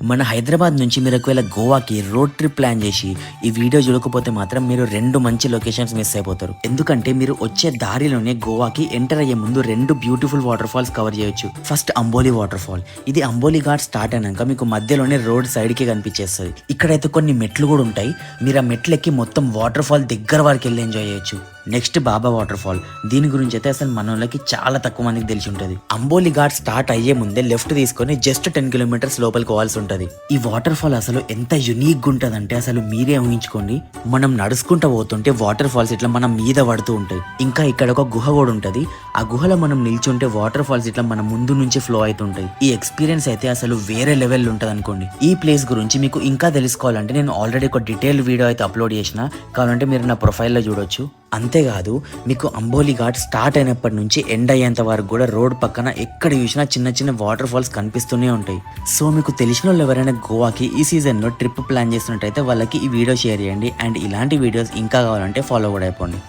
మన హైదరాబాద్ నుంచి మీరు ఒకవేళ గోవాకి రోడ్ ట్రిప్ ప్లాన్ చేసి ఈ వీడియో చూడకపోతే మాత్రం మీరు 2 మంచి లొకేషన్స్ మిస్ అయిపోతారు. ఎందుకంటే మీరు వచ్చే దారిలోనే గోవాకి ఎంటర్ అయ్యే ముందు 2 బ్యూటిఫుల్ వాటర్ ఫాల్స్ కవర్ చేయొచ్చు. First Amboli water fall. ఇది అంబోలి ఘాట్ స్టార్ట్ అయినాక మీకు మధ్యలోనే రోడ్ సైడ్ కి కనిపించేస్తుంది. ఇక్కడైతే కొన్ని మెట్లు కూడా ఉంటాయి. మీరు ఆ మెట్లు ఎక్కి మొత్తం వాటర్ ఫాల్ దగ్గర వరకు వెళ్ళి ఎంజాయ్ చేయొచ్చు. నెక్స్ట్ బాబా వాటర్ ఫాల్. దీని గురించి అయితే అసలు మనోళ్ళకి చాలా తక్కువ మందికి తెలిసి ఉంటుంది. అంబోలి ఘాట్ స్టార్ట్ అయ్యే ముందే లెఫ్ట్ తీసుకొని జస్ట్ 10 కిలోమీటర్స్ లోపలికి పోవాల్సి ఉంటుంది. ఈ వాటర్ ఫాల్ అసలు ఎంత యునిక్ గా ఉంటదంటే అసలు మీరే ఊహించుకోండి. మనం నడుచుకుంటూ పోతుంటే వాటర్ ఫాల్స్ ఇట్లా మనం మీద పడుతూ ఉంటాయి. ఇంకా ఇక్కడ ఒక గుహ కూడా ఉంటది. ఆ గుహలో మనం నిల్చుంటే వాటర్ ఫాల్స్ ఇట్లా మన ముందు నుంచి ఫ్లో అవుతుంటాయి. ఈ ఎక్స్పీరియన్స్ అయితే అసలు వేరే లెవెల్ ఉంటది అనుకోండి. ఈ ప్లేస్ గురించి మీకు ఇంకా తెలుసుకోవాలంటే నేను ఆల్రెడీ ఒక డీటెయిల్ వీడియో అయితే అప్లోడ్ చేసిన, కావాలంటే మీరు నా ప్రొఫైల్లో చూడొచ్చు. అంతేకాదు మీకు అంబోలి ఘాట్ స్టార్ట్ అయినప్పటి నుంచి ఎండ్ అయ్యేంత వరకు కూడా రోడ్ పక్కన ఎక్కడ చూసినా చిన్న చిన్న వాటర్ ఫాల్స్ కనిపిస్తూనే ఉంటాయి. సో మీకు తెలిసిన వాళ్ళు ఎవరైనా గోవాకి ఈ సీజన్లో ట్రిప్ ప్లాన్ చేస్తున్నట్టయితే వాళ్ళకి ఈ వీడియో షేర్ చేయండి. అండ్ ఇలాంటి వీడియోస్ ఇంకా కావాలంటే ఫాలో కూడా అయిపోండి.